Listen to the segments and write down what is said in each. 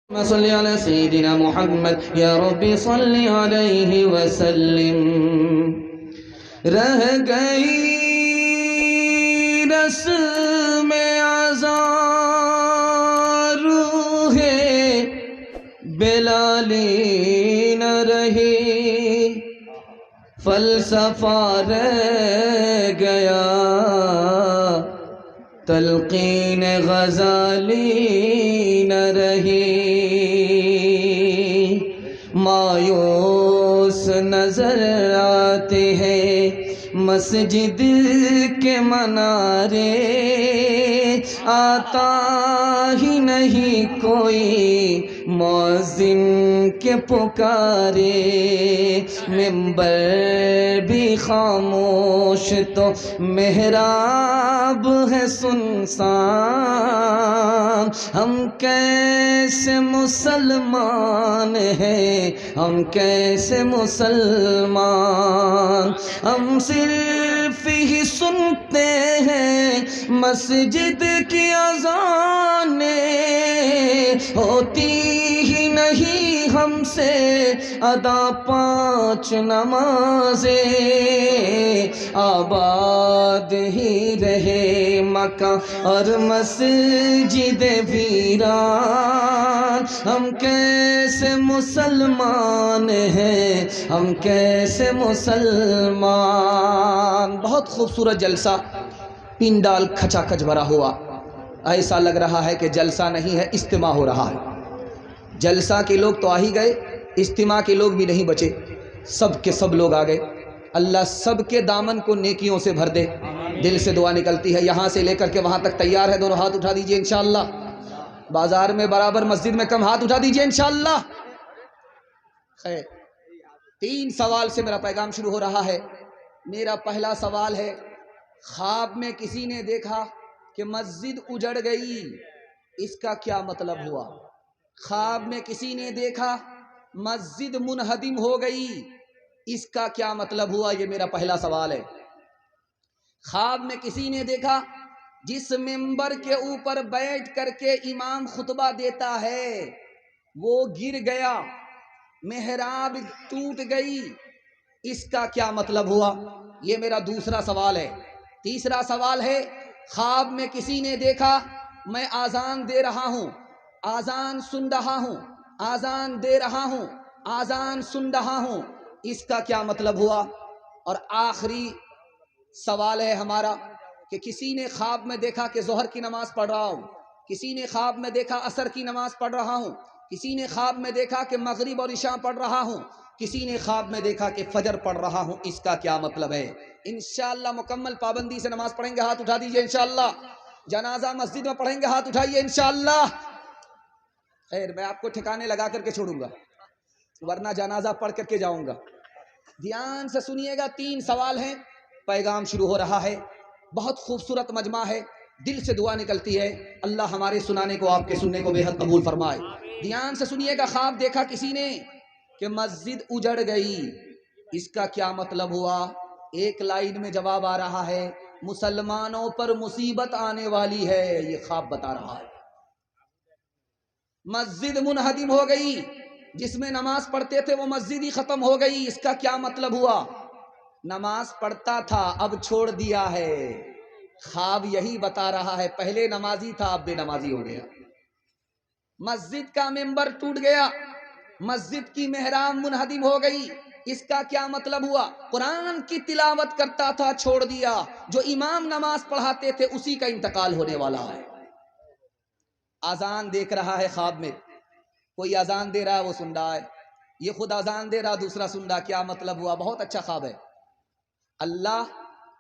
صل على سيدنا محمد یا رب صل علیہ وسلم۔ رہ گئی رسم عزا روح بلالی نہ رہی، فلسفہ رہ گیا تلقین غزالی نہ رہی۔ مایوس نظر آتے ہیں مسجد کے منارے، آتا ہی نہیں کوئی مؤذن کے پکارے۔ ممبر بھی خاموش تو محراب ہے سنسان، ہم کیسے مسلمان ہیں، ہم کیسے مسلمان، ہم صرف ہی سنتے ہیں مسجد کی اذانیں، ہوتی ہی نہیں ہم سے ادا 5 نمازیں۔ آباد ہی رہے مکہ اور مسجد ویران، ہم کیسے مسلمان ہیں، ہم کیسے مسلمان۔ بہت خوبصورت جلسہ، پنڈال کھچا کھچ بھرا ہوا، ایسا لگ رہا ہے کہ جلسہ نہیں ہے اجتماع ہو رہا ہے۔ جلسہ کے لوگ تو آ ہی گئے، اجتماع کے لوگ بھی نہیں بچے، سب کے سب لوگ آ گئے۔ اللہ سب کے دامن کو نیکیوں سے بھر دے، دل سے دعا نکلتی ہے۔ یہاں سے لے کر کے وہاں تک تیار ہے؟ دونوں ہاتھ اٹھا دیجئے انشاءاللہ۔ بازار میں برابر، مسجد میں کم، ہاتھ اٹھا دیجئے انشاءاللہ۔ خیر، 3 سوال سے میرا پیغام شروع ہو رہا ہے۔ میرا پہلا سوال ہے، خواب میں کسی نے دیکھا کہ مسجد اجڑ گئی، اس کا کیا مطلب ہوا؟ خواب میں کسی نے دیکھا مسجد منہدم ہو گئی، اس کا کیا مطلب ہوا؟ یہ میرا پہلا سوال ہے۔ خواب میں کسی نے دیکھا جس ممبر کے اوپر بیٹھ کر کے امام خطبہ دیتا ہے وہ گر گیا، محراب ٹوٹ گئی، اس کا کیا مطلب ہوا؟ یہ میرا دوسرا سوال ہے۔ تیسرا سوال ہے، خواب میں کسی نے دیکھا میں آذان دے رہا ہوں، آذان سن رہا ہوں، آذان دے رہا ہوں، آذان سن رہا ہوں، اس کا کیا مطلب ہوا؟ اور آخری سوال ہے ہمارا کہ کسی نے خواب میں دیکھا کہ ظہر کی نماز پڑھ رہا ہوں، کسی نے خواب میں دیکھا عصر کی نماز پڑھ رہا ہوں، کسی نے خواب میں دیکھا کہ مغرب اور عشاء پڑھ رہا ہوں، کسی نے خواب میں دیکھا کہ فجر پڑھ رہا ہوں، اس کا کیا مطلب ہے؟ انشاءاللہ مکمل پابندی سے نماز پڑھیں گے، ہاتھ اٹھا دیجئے انشاءاللہ۔ جنازہ مسجد میں پڑھیں گے، ہاتھ اٹھائیے انشاءاللہ۔ خیر، میں آپ کو ٹھکانے لگا کر کے چھوڑوں گا، ورنہ جنازہ پڑھ کر کے جاؤں گا۔ دھیان سے سنیے گا، 3 سوال ہیں، پیغام شروع ہو رہا ہے۔ بہت خوبصورت مجمع ہے، دل سے دعا نکلتی ہے، اللہ ہمارے سنانے کو، آپ کے سننے کو بے حد قبول فرمائے۔ دھیان سے سنیے گا، خواب دیکھا کسی نے کہ مسجد اجڑ گئی، اس کا کیا مطلب ہوا؟ ایک لائن میں جواب آ رہا ہے، مسلمانوں پر مصیبت آنے والی ہے، یہ خواب بتا رہا ہے۔ مسجد منہدم ہو گئی، جس میں نماز پڑھتے تھے وہ مسجد ہی ختم ہو گئی، اس کا کیا مطلب ہوا؟ نماز پڑھتا تھا اب چھوڑ دیا ہے، خواب یہی بتا رہا ہے، پہلے نمازی تھا اب بے نمازی ہو گیا۔ مسجد کا ممبر ٹوٹ گیا، مسجد کی محراب منہدم ہو گئی، اس کا کیا مطلب ہوا؟ قرآن کی تلاوت کرتا تھا چھوڑ دیا، جو امام نماز پڑھاتے تھے اسی کا انتقال ہونے والا ہے۔ اذان دیکھ رہا ہے خواب میں، کوئی اذان دے رہا ہے وہ سن رہا ہے، یہ خود اذان دے رہا دوسرا سن رہا، کیا مطلب ہوا؟ بہت اچھا خواب ہے۔ اللہ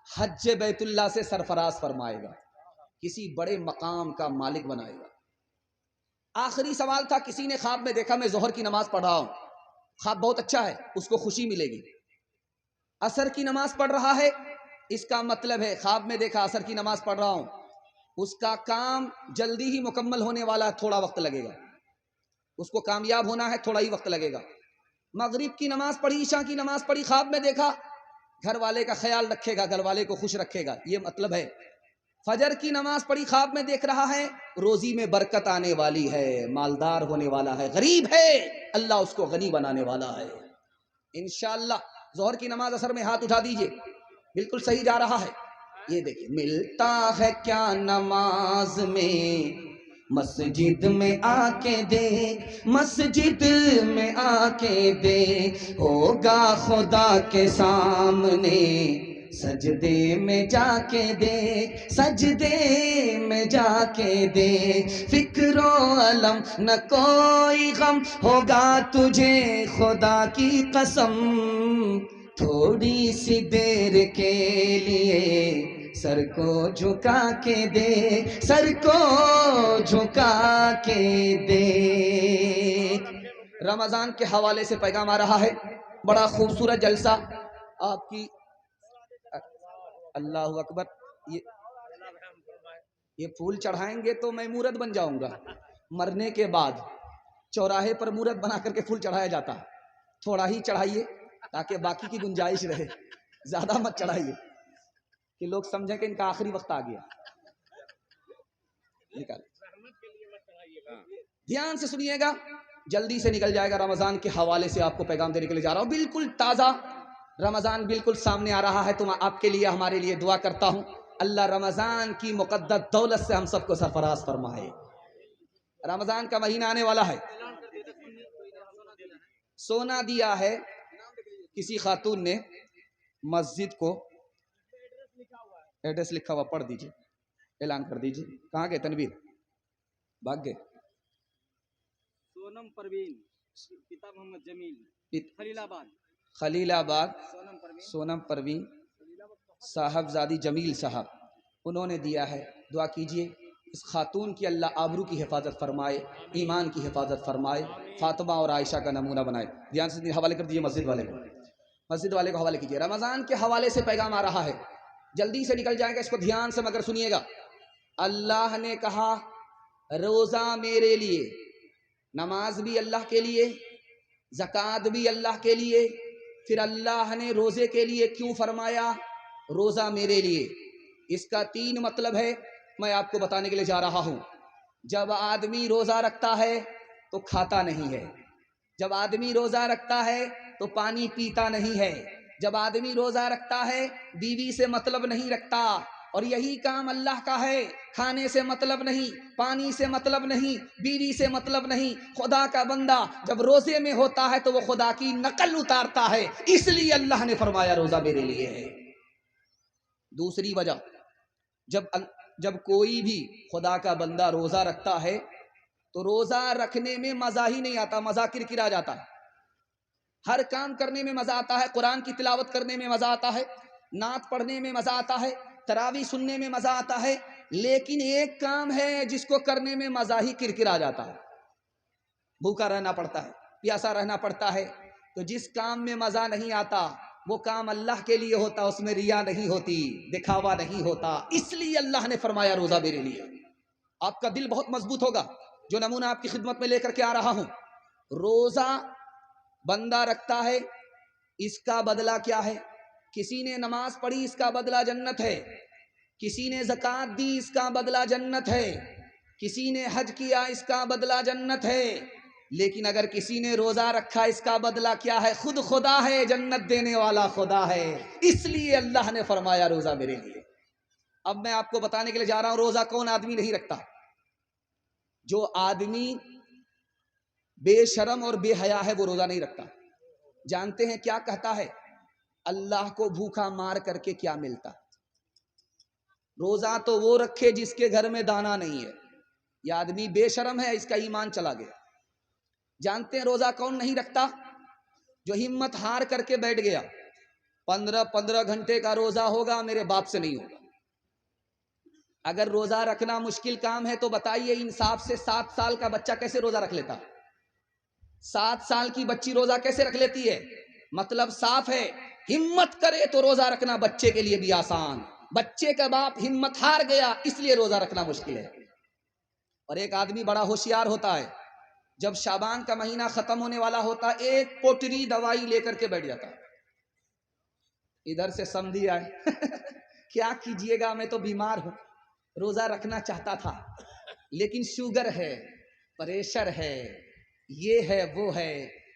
حج بیت اللہ سے سرفراز فرمائے گا، کسی بڑے مقام کا مالک بنائے گا۔ آخری سوال تھا، کسی نے خواب میں دیکھا میں ظہر کی نماز پڑھ رہا ہوں، خواب بہت اچھا ہے، اس کو خوشی ملے گی۔ عصر کی نماز پڑھ رہا ہے، اس کا مطلب ہے خواب میں دیکھا عصر کی نماز پڑھ رہا ہوں، اس کا کام جلدی ہی مکمل ہونے والا ہے، تھوڑا وقت لگے گا، اس کو کامیاب ہونا ہے، تھوڑا ہی وقت لگے گا۔ مغرب کی نماز پڑھی، عشاء کی نماز پڑھی، خواب میں دیکھا گھر والے کا خیال رکھے گا، گھر والے کو خوش رکھے گا، یہ مطلب ہے۔ فجر کی نماز پڑھی، خواب میں دیکھ رہا ہے روزی میں برکت آنے والی ہے، مالدار ہونے والا ہے، غریب ہے اللہ اس کو غنی بنانے والا ہے انشاءاللہ۔ ظہر کی نماز اثر میں ہاتھ اٹھا دیجئے، بالکل صحیح جا رہا ہے۔ یہ دیکھیں، ملتا ہے کیا نماز میں، مسجد میں آ کے دیکھ، مسجد میں آ کے دیکھ، ہوگا خدا کے سامنے، سجدے میں جا کے دیکھ، سجدے میں جا کے دیکھ، فکر و علم نہ کوئی غم ہوگا تجھے خدا کی قسم، تھوڑی سی دیر کے لیے سر کو جھکا کے دیکھ، سر کو جھکا کے دیکھ۔ رمضان کے حوالے سے پیغام آ رہا ہے، بڑا خوبصورت جلسہ آپ کی، اللہ اکبر، یہ پھول چڑھائیں گے تو میں مورت بن جاؤں گا، مرنے کے بعد چوراہے پر مورت بنا کر کے پھول چڑھایا جاتا، تھوڑا ہی چڑھائیے تاکہ باقی کی گنجائش رہے، زیادہ مت چڑھائیے کہ لوگ سمجھیں کہ ان کا آخری وقت آ گیا۔ نکال، دھیان سے سنیے گا، جلدی سے نکل جائے گا۔ رمضان کے حوالے سے آپ کو پیغام دینے کے لیے جا رہا ہوں، بالکل تازہ رمضان بالکل سامنے آ رہا ہے، تو میں آپ کے لیے ہمارے لیے دعا کرتا ہوں اللہ رمضان کی مقدس دولت سے ہم سب کو سرفراز فرمائے۔ رمضان کا مہینہ آنے والا ہے، سونا دیا ہے کسی خاتون نے مسجد کو، ایڈریس لکھا ہوا پڑھ دیجئے، اعلان کر دیجئے، کہاں گئے تنویر، بھاگ گئے؟ سونم پروین، پتا محمد جمیل، خلیل آباد، خلیل آباد سونم پروین صاحبزادی جمیل صاحب، انہوں نے دیا ہے، دعا کیجئے اس خاتون کی اللہ آبرو کی حفاظت فرمائے، ایمان کی حفاظت فرمائے، فاطمہ اور عائشہ کا نمونہ بنائے۔ دھیان سے حوالے کر دیجئے مسجد والے کو، مسجد والے کو حوالے کیجئے۔ رمضان کے حوالے سے پیغام آ رہا ہے، جلدی سے نکل جائے گا، اس کو دھیان سے مگر سنیے گا۔ اللہ نے کہا روزہ میرے لیے، نماز بھی اللہ کے لیے، زکوٰۃ بھی اللہ کے لیے، پھر اللہ نے روزے کے لیے کیوں فرمایا روزہ میرے لیے؟ اس کا 3 مطلب ہے، میں آپ کو بتانے کے لیے جا رہا ہوں۔ جب آدمی روزہ رکھتا ہے تو کھاتا نہیں ہے، جب آدمی روزہ رکھتا ہے تو پانی پیتا نہیں ہے، جب آدمی روزہ رکھتا ہے بیوی سے مطلب نہیں رکھتا، اور یہی کام اللہ کا ہے، کھانے سے مطلب نہیں، پانی سے مطلب نہیں، بیوی سے مطلب نہیں۔ خدا کا بندہ جب روزے میں ہوتا ہے تو وہ خدا کی نقل اتارتا ہے، اس لیے اللہ نے فرمایا روزہ میرے لیے ہے۔ دوسری وجہ، جب کوئی بھی خدا کا بندہ روزہ رکھتا ہے تو روزہ رکھنے میں مزہ ہی نہیں آتا، مزہ کرکرا جاتا ہے۔ ہر کام کرنے میں مزہ آتا ہے، قرآن کی تلاوت کرنے میں مزہ آتا ہے، نعت پڑھنے میں مزہ آتا ہے، تراویح سننے میں مزہ آتا ہے، لیکن ایک کام ہے جس کو کرنے میں مزہ ہی کرکرا جاتا ہے، بھوکا رہنا پڑتا ہے، پیاسا رہنا پڑتا ہے۔ تو جس کام میں مزہ نہیں آتا وہ کام اللہ کے لیے ہوتا، اس میں ریا نہیں ہوتی، دکھاوا نہیں ہوتا، اس لیے اللہ نے فرمایا روزہ میرے لیے۔ آپ کا دل بہت مضبوط ہوگا، جو نمونہ آپ کی خدمت میں لے کر کے آ رہا ہوں۔ روزہ بندہ رکھتا ہے، اس کا بدلہ کیا ہے؟ کسی نے نماز پڑھی، اس کا بدلہ جنت ہے، کسی نے زکوٰۃ دی، اس کا بدلہ جنت ہے، کسی نے حج کیا، اس کا بدلہ جنت ہے، لیکن اگر کسی نے روزہ رکھا اس کا بدلہ کیا ہے؟ خود خدا ہے، جنت دینے والا خدا ہے، اس لیے اللہ نے فرمایا روزہ میرے لیے۔ اب میں آپ کو بتانے کے لیے جا رہا ہوں روزہ کون آدمی نہیں رکھتا۔ جو آدمی بے شرم اور بے حیا ہے وہ روزہ نہیں رکھتا۔ جانتے ہیں کیا کہتا ہے؟ اللہ کو بھوکا مار کر کے کیا ملتا؟ روزہ تو وہ رکھے جس کے گھر میں دانا نہیں ہے۔ یہ آدمی بے شرم ہے، اس کا ایمان چلا گیا۔ جانتے ہیں روزہ کون نہیں رکھتا؟ جو ہمت ہار کر کے بیٹھ گیا، 15 گھنٹے کا روزہ ہوگا، میرے باپ سے نہیں ہوگا۔ اگر روزہ رکھنا مشکل کام ہے تو بتائیے انصاف سے 7 سال کا بچہ کیسے روزہ رکھ لیتا؟ 7 سال کی بچی روزہ کیسے رکھ لیتی ہے؟ مطلب صاف ہے، ہمت کرے تو روزہ رکھنا بچے کے لیے بھی آسان، بچے کا باپ ہمت ہار گیا اس لیے روزہ رکھنا مشکل ہے۔ اور ایک آدمی بڑا ہوشیار ہوتا ہے، جب شعبان کا مہینہ ختم ہونے والا ہوتا ایک پوٹری دوائی لے کر کے بیٹھ جاتا۔ ادھر سے سمجھی آئے کیا کیجئے گا، میں تو بیمار ہوں، روزہ رکھنا چاہتا تھا لیکن شوگر ہے، پریشر ہے، یہ ہے وہ ہے،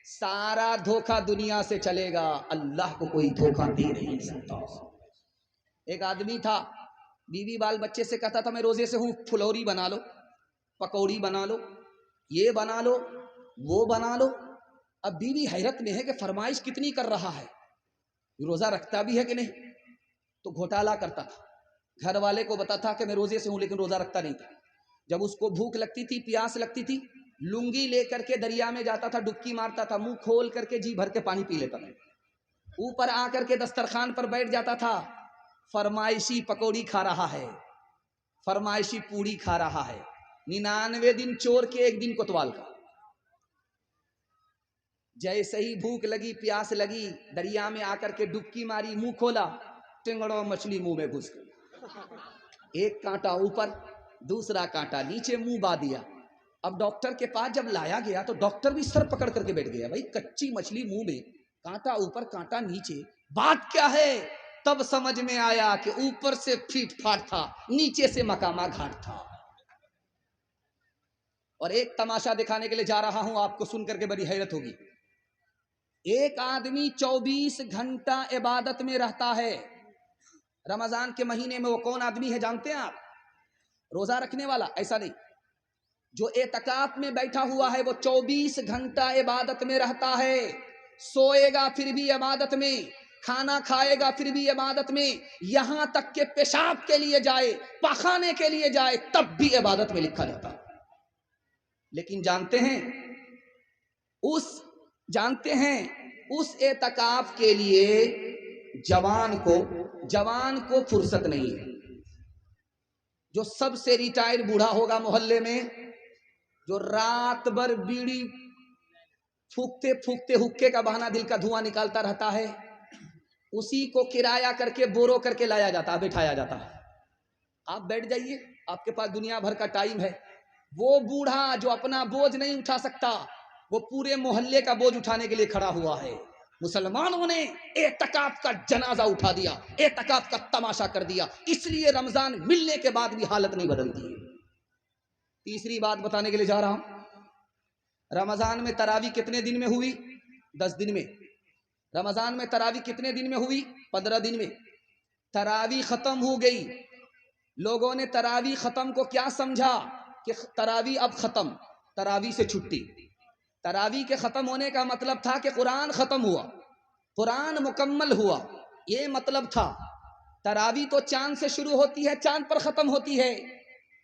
سارا دھوکہ دنیا سے چلے گا، اللہ کو کوئی دھوکہ دے نہیں سکتا۔ ایک آدمی تھا، بیوی بال بچے سے کہتا تھا میں روزے سے ہوں، پھلوری بنا لو، پکوڑی بنا لو، یہ بنا لو، وہ بنا لو۔ اب بیوی حیرت میں ہے کہ فرمائش کتنی کر رہا ہے، روزہ رکھتا بھی ہے کہ نہیں، تو گھوٹالہ کرتا تھا، گھر والے کو بتاتا تھا کہ میں روزے سے ہوں لیکن روزہ رکھتا نہیں تھا۔ جب اس کو بھوک لگتی تھی، پیاس لگتی تھی، لنگی لے کر کے دریا میں جاتا تھا، ڈبکی مارتا تھا، منہ کھول کر کے جی بھر کے پانی پی لیتا تھا، اوپر آ کر کے دسترخوان پر بیٹھ جاتا تھا، فرمائشی پکوڑی کھا رہا ہے، فرمائشی پوڑی کھا رہا ہے، 99 دن چور کے 1 دن کوتوال کا۔ جیسے ہی بھوک لگی، پیاس لگی، دریا میں آ کر کے ڈبکی ماری، منہ کھولا، ٹنگڑوں مچھلی منہ میں گھس گئی، ایک کانٹا اوپر، دوسرا کانٹا نیچے، منہ با دیا۔ اب ڈاکٹر کے پاس جب لایا گیا تو ڈاکٹر بھی سر پکڑ کر کے بیٹھ گیا، بھائی کچی مچھلی منہ میں، کانٹا اوپر کانٹا نیچے، بات کیا ہے؟ تب سمجھ میں آیا کہ اوپر سے پھیٹ پھاٹ تھا، نیچے سے مقامہ گھاٹ تھا۔ اور ایک تماشا دکھانے کے لیے جا رہا ہوں، آپ کو سن کر کے بڑی حیرت ہوگی۔ ایک آدمی 24 گھنٹہ عبادت میں رہتا ہے، رمضان کے مہینے میں۔ وہ کون آدمی ہے جانتے ہیں آپ؟ روزہ رکھنے والا؟ ایسا نہیں، جو اعتکاف میں بیٹھا ہوا ہے وہ 24 گھنٹہ عبادت میں رہتا ہے، سوئے گا پھر بھی عبادت میں، کھانا کھائے گا پھر بھی عبادت میں، یہاں تک کہ پیشاب کے لیے جائے، پخانے کے لیے جائے، تب بھی عبادت میں لکھا جاتا ہے۔ لیکن جانتے ہیں اس اعتکاف کے لیے جوان کو فرصت نہیں ہے۔ جو سب سے ریٹائر بوڑھا ہوگا محلے میں، جو رات بھر بیڑی پھونکتے پھونکتے حکے کا بہانہ دل کا دھواں نکالتا رہتا ہے، اسی کو کرایہ کر کے بورو کر کے لایا جاتا ہے، بٹھایا جاتا ہے، آپ بیٹھ جائیے، آپ کے پاس دنیا بھر کا ٹائم ہے۔ وہ بوڑھا جو اپنا بوجھ نہیں اٹھا سکتا، وہ پورے محلے کا بوجھ اٹھانے کے لیے کھڑا ہوا ہے۔ مسلمانوں نے اعتکاف کا جنازہ اٹھا دیا، اعتکاف کا تماشا کر دیا، اس لیے رمضان ملنے کے بعد بھی حالت نہیں بدلتی۔ تیسری بات بتانے کے لیے جا رہا ہوں، رمضان میں تراویح کتنے دن میں ہوئی؟ 10 دن میں۔ رمضان میں تراویح کتنے دن میں ہوئی؟ 15 دن میں۔ تراویح ختم ہو گئی، لوگوں نے تراویح ختم کو کیا سمجھا کہ تراویح اب ختم، تراویح سے چھٹی۔ تراویح کے ختم ہونے کا مطلب تھا کہ قرآن ختم ہوا، قرآن مکمل ہوا، یہ مطلب تھا۔ تراویح تو چاند سے شروع ہوتی ہے، چاند پر ختم ہوتی ہے۔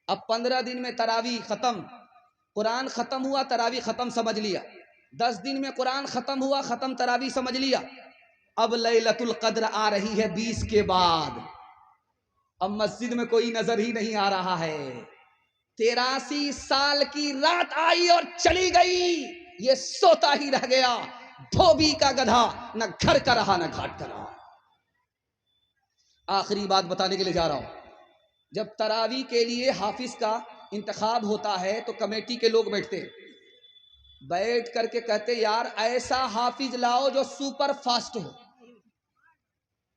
اب 15 دن میں تراویح ختم، قرآن ختم ہوا، تراویح ختم سمجھ لیا۔ 10 دن میں قرآن ختم ہوا، ختم تراویح سمجھ لیا۔ اب لیلۃ القدر آ رہی ہے 20 کے بعد، اب مسجد میں کوئی نظر ہی نہیں آ رہا ہے۔ 83 سال کی رات آئی اور چلی گئی، یہ سوتا ہی رہ گیا، دھوبی کا گدھا، نہ گھر کا رہا نہ گھاٹ کا رہا۔ آخری بات بتانے کے لیے جا رہا ہوں، جب تراویح کے لیے حافظ کا انتخاب ہوتا ہے تو کمیٹی کے لوگ بیٹھتے ہیں، بیٹھ کر کے کہتے یار ایسا حافظ لاؤ جو سپر فاسٹ ہو،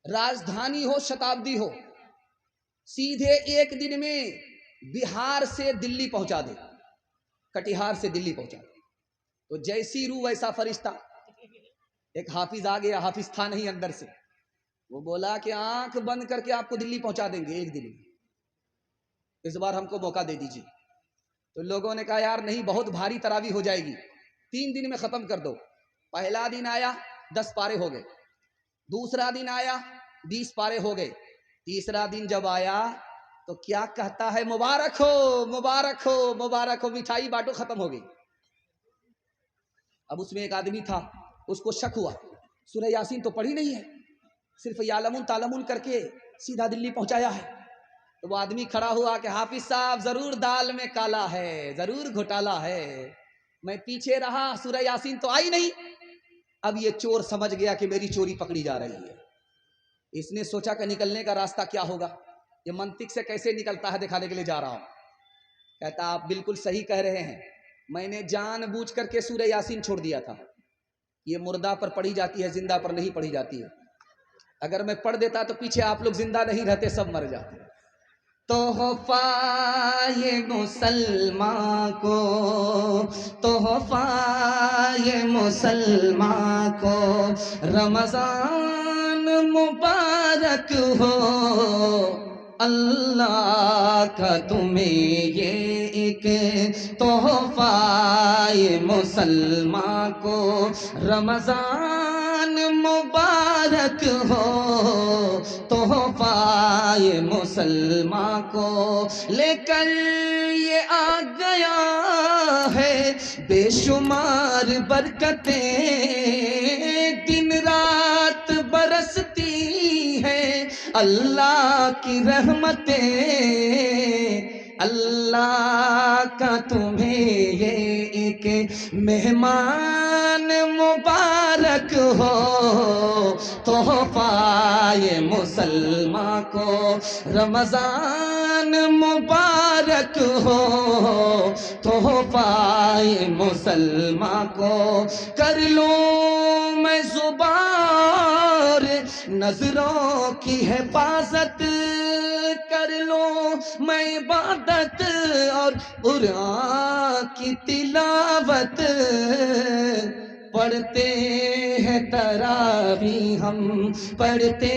راجدھانی ہو، شتابدی ہو، سیدھے 1 دن میں بہار سے دلی پہنچا دے، کٹیہار سے دلی پہنچا دے۔ تو جیسی روح ویسا فرشتہ۔ ایک حافظ آ گیا، حافظ تھا نہیں اندر سے، وہ بولا کہ آنکھ بند کر کے آپ کو دلی پہنچا دیں گے 1 دن میں، اس بار ہم کو موقع دے دیجیے۔ تو لوگوں نے کہا یار نہیں، بہت بھاری تراویح ہو جائے گی، 3 دن میں ختم کر دو۔ پہلا دن آیا 10 پارے ہو گئے، دوسرا دن آیا 20 پارے ہو گئے، تیسرا دن جب آیا تو کیا کہتا ہے، مبارک ہو مبارک ہو مبارک ہو، مٹھائی بانٹو، ختم ہو گئی۔ اب اس میں ایک آدمی تھا، اس کو شک ہوا، سورہ یاسین تو پڑھی نہیں ہے، صرف یعلمون تعلمون کر کے سیدھا دلی پہنچایا ہے۔ تو وہ آدمی کھڑا ہوا کہ حافظ صاحب ضرور دال میں کالا ہے، ضرور گھوٹالا ہے، میں پیچھے رہا، سورہ یاسین تو آئی نہیں۔ اب یہ چور سمجھ گیا کہ میری چوری پکڑی جا رہی ہے، اس نے سوچا کہ نکلنے کا راستہ کیا ہوگا، یہ منطق سے کیسے نکلتا ہے دکھانے کے لیے جا رہا ہوں۔ کہتا آپ بالکل صحیح کہہ رہے ہیں، میں نے جان بوجھ کر کے سورہ یاسین چھوڑ دیا تھا، یہ مردہ پر پڑھی جاتی ہے، زندہ پر نہیں پڑھی جاتی ہے، اگر میں پڑھ دیتا تو پیچھے آپ لوگ زندہ نہیں رہتے، سب مر جاتے۔ تحفہ یہ مسلمان کو، تحفہ یہ مسلمان کو، رمضان مبارک ہو، اللہ کا تمہیں یہ ایک تحفہ یہ مسلمان کو، رمضان مبارک ہو، تحفہ یہ مسلمان کو، لے کر یہ آ گیا ہے بے شمار برکتیں، دن رات برستی ہے اللہ کی رحمتیں، اللہ کا تمہیں یہ ایک مہمان مبارک ہو، تحفہ یہ مسلمان کو، رمضان مبارک ہو، تحفہ یہ مسلمان کو، کر لوں میں زبان نظروں کی حفاظت، کر لوں میں عبادت اور قرآن کی تلاوت، پڑھتے ہیں تراویح ہم، پڑھتے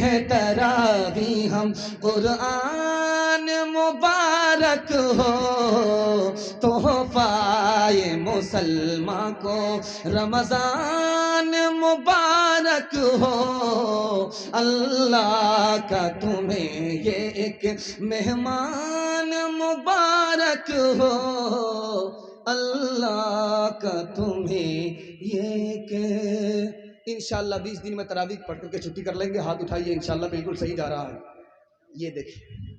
ہیں تراویح ہم، قرآن مبارک ہو، تحفہ یہ مسلمان کو، رمضان مبارک ہو، اللہ کا تمہیں یہ ایک مہمان مبارک ہو، اللہ کا تمہیں یہ ایک، انشاءاللہ 20 دن میں تراویح پڑھ کر کے چھٹی کر لیں گے، ہاتھ اٹھائیے، انشاءاللہ بالکل صحیح جا رہا ہے، یہ دیکھیں